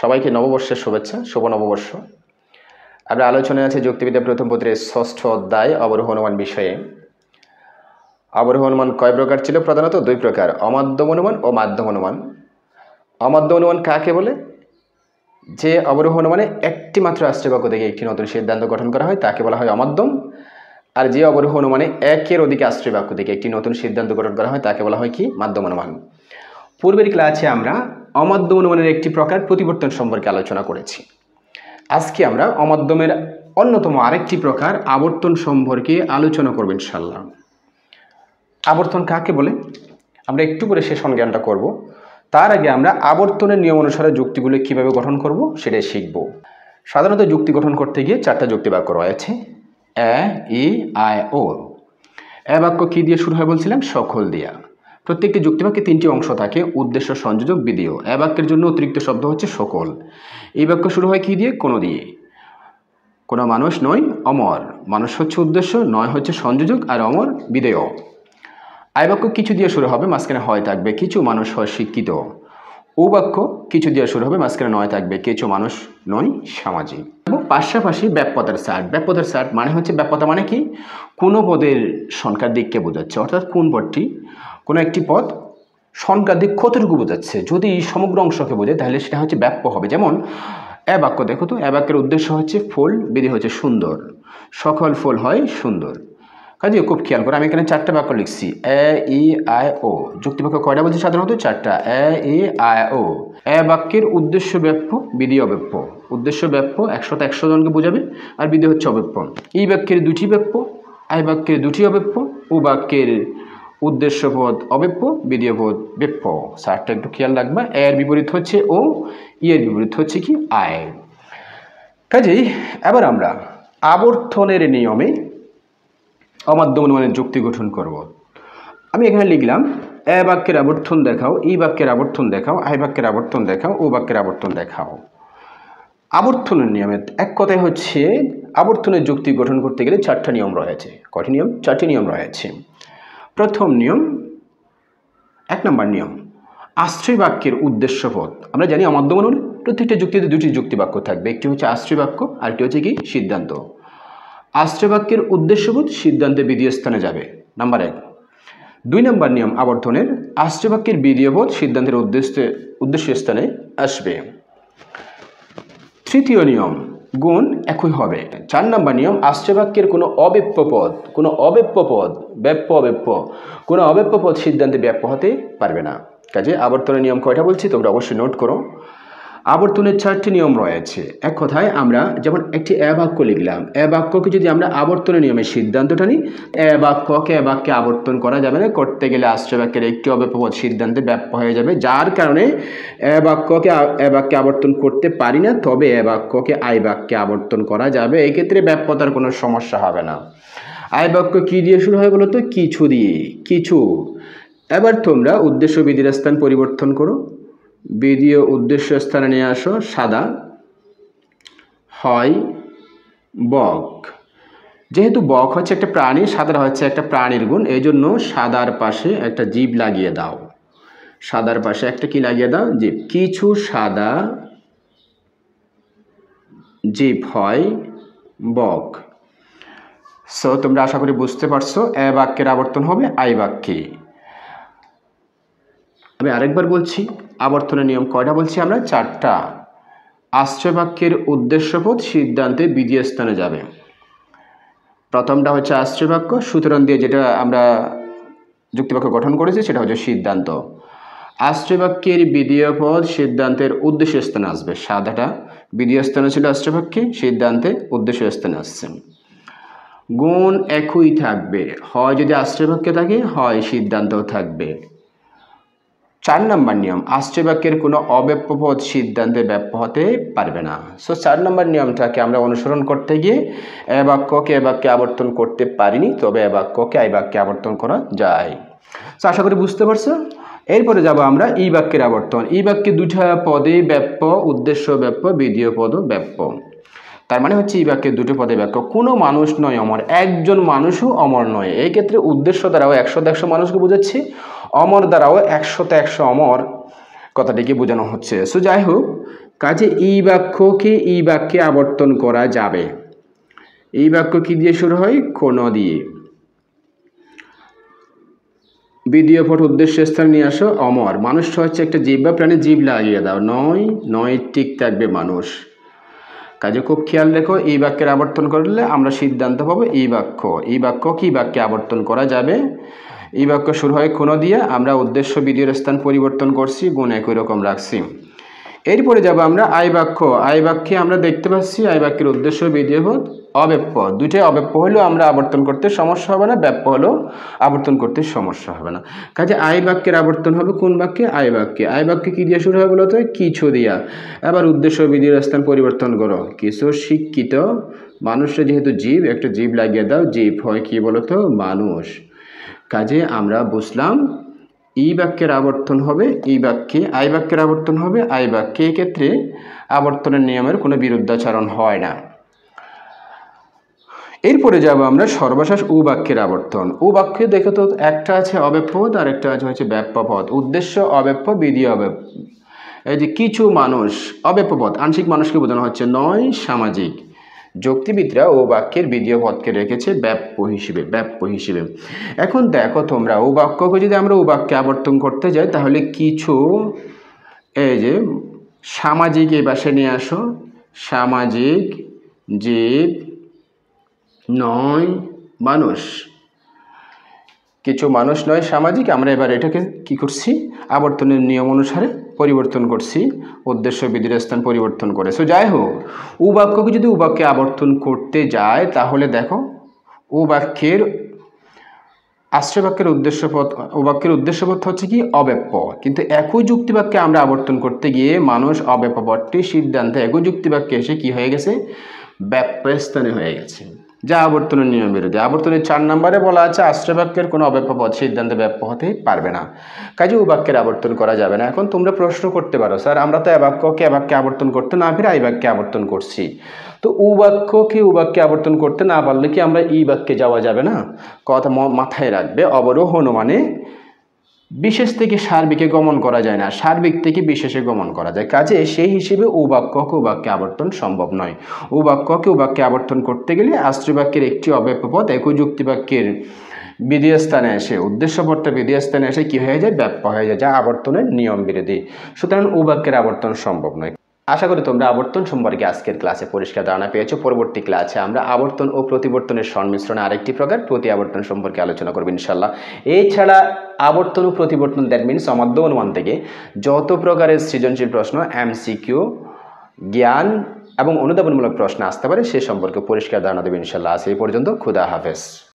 সবাইকে নববর্ষের শুভেচ্ছা, শুভ নববর্ষ। আমরা আলোচনায় আছে যুক্তিবিদ্যা প্রথম পত্রের 6ষ্ঠ অধ্যায় অবরোহ অনুমান বিষয়ে। অবরোহ অনুমান কয় প্রকার ছিল? প্রধানত দুই প্রকার, অমাধ্যম অনুমান ও মাধ্যম অনুমান। অমাধ্যম অনুমান কাকে বলে? যে অবরোহ অনুমানে একটি মাত্র আশ্রয় বাক্য থেকে একটি নতুন সিদ্ধান্ত গঠন করা হয় তাকে বলা হয় অমাধ্যম। আর যে অবরোহ অনুমানে একের অধিক আশ্রয় বাক্য থেকে একটি নতুন সিদ্ধান্ত গঠন করা হয় তাকে বলা হয় কি? মাধ্যম অনুমান। পূর্বের ক্লাসে আমরা অমাধ্যম অনুমানের একটি প্রকার প্রতিবর্তন সম্পর্কে আলোচনা করেছি। আজকে আমরা অমাধ্যমের অন্যতম আরেকটি প্রকার আবর্তন সম্পর্কে আলোচনা করব ইনশাআল্লাহ। আবর্তন কাকে বলে আমরা একটু করে সে সংজ্ঞানটা করব। তার আগে আমরা আবর্তনের নিয়ম অনুসারে যুক্তিগুলো কিভাবে গঠন করব সেটাই শিখব। সাধারণত যুক্তি গঠন করতে গিয়ে 4টা যুক্তি বাক্য রয়েছে, এ, ই, আই, ও। এ বাক্য কি দিয়ে শুরু হয় বলছিলাম? সকল দিয়া। প্রত্যেকটি যুক্তিবাক্যে 3টি অংশ থাকে, উদ্দেশ্য, সংযোজক, বিধেয়। এ বাক্যের জন্য অতিরিক্ত শব্দ হচ্ছে সকল। এই বাক্য শুরু হয় কি দিয়ে? কোনো দিয়ে। কোনো মানুষ নয়, অমর। মানুষ হচ্ছে উদ্দেশ্য, নয় হচ্ছে সংযোজক, আর অমর বিধেয়। আই বাক্য কিছু দিয়ে শুরু হবে, মাঝখানে হয় থাকবে, কিছু মানুষ হয় শিক্ষিত। ও বাক্য কিছু দিয়ে শুরু হবে, মাঝখানে নয় থাকবে, কিছু মানুষ নয় সামাজিক। এবং পাশাপাশি ব্যাপ্যতার সার্ট। ব্যাপ্যতার সার্ট মানে হচ্ছে, ব্যাপ্যতা মানে কি? কোনো পদের সংখ্যার দিককে বোঝাচ্ছে, অর্থাৎ কোন পদটি, কোনো একটি পদ সংখ্যার দিক কতটুকু বোঝাচ্ছে। যদি সমগ্র অংশকে বোঝায় তাহলে সেটা হচ্ছে ব্যাপ্য হবে। যেমন এ বাক্য দেখো তো, এ বাক্যের উদ্দেশ্য হচ্ছে ফুল, বিধি হচ্ছে সুন্দর। সকল ফুল হয় সুন্দর। কাজে খুব খেয়াল করে আমি এখানে 4টা বাক্য লিখছি, এ, ই, আই, ও। যুক্তিবাক্য কয়টা বলছি? সাধারণত 4টা, এ, ই, আই, ও। এ বাক্যের উদ্দেশ্য ব্যাপ্য, বিধি অব্যাপ্য। উদ্দেশ্য ব্যাপ্য 100তে 100 জনকে বোঝাবে, আর বিধি হচ্ছে অব্যাপ্য। এই বাক্যের 2টি ব্যাপ্য, আই বাক্যের 2টি অব্যাপ্য, ও বাক্যের উদ্দেশ্য পদ অব্যাপ্য, বিধেয় পদ ব্যাপ্য। সারটা একটু খেয়াল রাখবা। এর বিপরীত হচ্ছে ও, ই এর বিপরীত হচ্ছে কি? আই। কাজেই এবার আমরা আবর্তনের নিয়মে অমাধ্যম অনুমানের যুক্তি গঠন করব। আমি এখানে লিখলাম, এ বাক্যের আবর্তন দেখাও, ই বাক্যের আবর্তন দেখাও, আই বাক্যের আবর্তন দেখাও, ও বাক্যের আবর্তন দেখাও। আবর্তনের নিয়মে এক কথায় হচ্ছে, আবর্তনের যুক্তি গঠন করতে গেলে 4টা নিয়ম রয়েছে। কয়টি নিয়ম? 4টি নিয়ম রয়েছে। প্রথম নিয়ম, 1 নম্বর নিয়ম, আশ্রয় বাক্যের উদ্দেশ্য পদ। আমরা জানি অমাধ্যম অনুমানে প্রত্যেকটা যুক্তিতে 2টি যুক্তি বাক্য থাকবে, একটি হচ্ছে আশ্রয় বাক্য, আরেকটি হচ্ছে কি? সিদ্ধান্ত। আশ্রয় বাক্যের উদ্দেশ্যবোধ সিদ্ধান্তে বিধেয় স্থানে যাবে, নাম্বার 1। 2 নম্বর নিয়ম আবর্তনের, আশ্রয় বাক্যের বিধেয়বোধ সিদ্ধান্তের উদ্দেশ্য স্থানে আসবে। তৃতীয় নিয়ম, গুণ একই হবে। 4 নম্বর নিয়ম, আশ্রয় বাক্যের কোনো অব্যাপ্য পদ, ব্যাপ্য অব্যাপ্য, কোনো অব্যাপ্য পদ সিদ্ধান্তে ব্যাপ্য হতে পারবে না। কাজে আবর্তনের নিয়ম কয়টা বলছি তোমরা অবশ্যই নোট করো। আবর্তনের 4টি নিয়ম রয়েছে। এক কথায় আমরা যেমন একটি এ বাক্য লিখলাম, এ বাক্যকে যদি আমরা আবর্তনের নিয়মে সিদ্ধান্তটা নিই, এ বাক্যকে এ বাক্যে আবর্তন করা যাবে না। করতে গেলে আশ্রয় বাক্যের একটি অব্যাপ্য পদ সিদ্ধান্তে ব্যাপ্য হয়ে যাবে, যার কারণে এ বাক্যকে এ বাক্যে আবর্তন করতে পারি না। তবে এ বাক্যকে আই বাক্যে আবর্তন করা যাবে, এক্ষেত্রে ব্যাপ্যতার কোনো সমস্যা হবে না। আই বাক্য কি দিয়ে শুরু হয় বলো তো? কিছু দিয়ে, কিছু। এবার তোমরা উদ্দেশ্য বিধির স্থান পরিবর্তন করো, বিধেয় উদ্দেশ্য স্থানে নিয়ে আসো, সাদা হয় বক। যেহেতু বক হচ্ছে একটা প্রাণী, সাদা হচ্ছে একটা প্রাণীর গুণ, এই জন্য সাদার পাশে একটা জীব লাগিয়ে দাও। সাদার পাশে একটা কি লাগিয়ে দাও? জীব। কিছু সাদা জীব হয় বক। সো তোমরা আশা করি বুঝতে পারছো, এ বাক্যের আবর্তন হবে আই বাক্যে। আমি আরেকবার বলছি, আবর্তনের নিয়ম কয়টা বলছি আমরা? 4টা। আশ্রয় বাক্যের উদ্দেশ্যপদ সিদ্ধান্তে বিধেয় স্থানে যাবে। প্রথমটা হচ্ছে আশ্রয় বাক্য, সুতরাং দিয়ে যেটা আমরা যুক্তিবাক্য গঠন করেছি সেটা হচ্ছে সিদ্ধান্ত। আশ্রয় বাক্যের বিধেয় পদ সিদ্ধান্তের উদ্দেশ্য স্থানে আসবে। সাদাটা বিধেয় স্থানে ছিল আশ্রয় বাক্যে, সিদ্ধান্তে উদ্দেশ্য স্থানে আসছে। গুণ একই থাকবে, হয় যদি আশ্রয় বাক্যে থাকে, হয় সিদ্ধান্তও থাকবে। 4 নম্বর নিয়ম, আশ্রয় বাক্যের কোনো অব্যাপ্য পদ সিদ্ধান্তে ব্যাপ্য হতে পারবে না। সো 4 নম্বর নিয়মটাকে আমরা অনুসরণ করতে গিয়ে এ বাক্যকে এ বাক্যে আবর্তন করতে পারিনি, তবে এ বাক্যকে আই বাক্যে আবর্তন করা যায়। সো আশা করি বুঝতে পারছো। এরপরে যাব আমরা ই বাক্যের আবর্তন। ই বাক্যে 2টা পদে ব্যাপ্য, উদ্দেশ্য ব্যাপ্য, বিধেয় পদ ব্যাপ্য। তার মানে হচ্ছে এই বাক্যের 2টি পদে ব্যাপ্য। কোনো মানুষ নয় অমর, একজন মানুষও অমর নয়। এই ক্ষেত্রে উদ্দেশ্য দ্বারাও 100তে 100 মানুষকে বোঝাচ্ছে, অমর দ্বারাও 100তে 100 অমর কথাটিকে বোঝানো হচ্ছে। সো যাই হোক, কাজে এই বাক্যকে এই বাক্যে আবর্তন করা যাবে। এই বাক্য কি দিয়ে শুরু হয়? কোন দিয়ে। বিধেয় পট উদ্দেশ্য স্থান নিয়ে আসো। অমর, মানুষ হচ্ছে একটা জীব বা প্রাণী, জীব লাগিয়ে দাও। নয়, নয় টিক থাকবে মানুষ। কাজে খুব খেয়াল রেখো, এই বাক্যের আবর্তন করলে আমরা সিদ্ধান্ত পাবো এই বাক্য। এই বাক্য কি বাক্যে আবর্তন করা যাবে? এই বাক্য শুরু হয় কোন দিয়ে, আমরা উদ্দেশ্য বিধেয়ের স্থান পরিবর্তন করছি, গুণ একই রকম রাখছি। এরপরে যাব আমরা আই বাক্য। আই বাক্যে আমরা দেখতে পাচ্ছি আই বাক্যের উদ্দেশ্য বিধেয় পদ অব্যপ্য। দুইটাই অব্যপ্য হলেও আমরা আবর্তন করতে সমস্যা হবে না, ব্যপ্য হলেও আবর্তন করতে সমস্যা হবে না। কাজে আই বাক্যের আবর্তন হবে কোন বাক্যে? আই বাক্যে। আই বাক্যে কি দিয়ে শুরু হয় বলতো? কিছু দিয়া। এবার উদ্দেশ্য বিধেয়ের স্থান পরিবর্তন করো। কিছু শিক্ষিত মানুষরা যেহেতু জীব, একটা জীব লাগিয়ে দাও, জীব হয় কি বলতো? মানুষ। কাজে আমরা বুঝলাম এই বাক্যের আবর্তন হবে এই বাক্যে, আই বাক্যের আবর্তন হবে আই বাক্যে। এক্ষেত্রে আবর্তনের নিয়মের কোনো বিরুদ্ধাচরণ হয় না। এরপরে যাব আমরা সর্বশেষ উ বাক্যের আবর্তন। উ বাক্যে দেখো তো, একটা আছে অব্যপ্য পদ আর একটা আছে হচ্ছে ব্যপ্য পদ। উদ্দেশ্য অব্যপ্য, বিধেয় অব্যপ্য। এই যে কিছু মানুষ, অব্যপ্য পদ, আংশিক মানুষকে বোঝানো হচ্ছে। নয়, সামাজিক। যুক্তিবিদরা ও বাক্যের বিধেয় পদকে রেখেছে ব্যপ্য হিসেবে, ব্যপ্য হিসেবে। এখন দেখো তোমরা, ও বাক্যকে যদি আমরা ও বাক্যে আবর্তন করতে যাই তাহলে কিছু, এই যে সামাজিক এই পাশে নিয়ে আসো। সামাজিক, জীব, নয় মানুষ। কিছু মানুষ নয় সামাজিক। আমরা এবার এটাকে কি করছি? আবর্তনের নিয়ম অনুসারে পরিবর্তন করছি, উদ্দেশ্য বিধেয়ের স্থান পরিবর্তন করে। সো যাই হোক, উ বাক্যকে যদি উ বাক্যে আবর্তন করতে যায় তাহলে দেখো, উ বাক্যের আশ্রয় বাক্যের উদ্দেশ্যপদ, ও বাক্যের উদ্দেশ্যপদ হচ্ছে কি? অব্যপ্য। কিন্তু একই যুক্তি বাক্যে আমরা আবর্তন করতে গিয়ে মানুষ অব্যপ্য পদটি সিদ্ধান্তে একই যুক্তি বাক্যে এসে কি হয়ে গেছে? ব্যপ্য স্থানে হয়ে গেছে, যা আবর্তনের নিয়ম বিরোধী। আবর্তনের 4 নম্বরে বলা আছে আশ্রয় বাক্যের কোনো অব্যপ্য পদ সিদ্ধান্তে ব্যপ্য হতেই পারবে না। কাজে ও বাক্যের আবর্তন করা যাবে না। এখন তোমরা প্রশ্ন করতে পারো, স্যার আমরা তো এ বাক্যকে এ বাক্যে আবর্তন করতে না পেরে এই বাক্যে আবর্তন করছি, তো ও বাক্যকে ও বাক্যে আবর্তন করতে না পারলে কি আমরা এই বাক্যে যাওয়া যাবে না? কথা মাথায় রাখবে, অবরোহণ মানে বিশেষ থেকে সার্বিকে গমন করা যায় না, সার্বিক থেকে বিশেষে গমন করা যায়। কাজে সেই হিসেবে ও বাক্যকে ও বাক্যে আবর্তন সম্ভব নয়। ও বাক্যকে ও বাক্যে আবর্তন করতে গেলে আশ্রয় বাক্যের একটি অব্যপ্য পদ একই যুক্তি বাক্যের বিধেয় স্থানে এসে, উদ্দেশ্য পদটা বিধেয় স্থানে এসে কি হয়ে যায়? ব্যপ্য হয়ে যায়, যা আবর্তনের নিয়ম বিরোধী। সুতরাং ও বাক্যের আবর্তন সম্ভব নয়। আশা করি তোমরা আবর্তন সম্পর্কে আজকের ক্লাসে পরিষ্কার ধারণা পেয়েছো। পরবর্তী ক্লাসে আমরা আবর্তন ও প্রতিবর্তনের সংমিশ্রণে আরেকটি প্রকার প্রতি আবর্তন সম্পর্কে আলোচনা করব ইনশাল্লাহ। এছাড়া আবর্তন ও প্রতিবর্তন, দ্যাট মিনস অমাদ্য অনুমান থেকে যত প্রকারের সৃজনশীল প্রশ্ন, এমসিকিউ, জ্ঞান এবং অনুধাবনমূলক প্রশ্ন আসতে পারে সে সম্পর্কে পরিষ্কার ধারণা দেবে ইনশাল্লাহ। আজ এই পর্যন্ত, খুদা হাফেজ।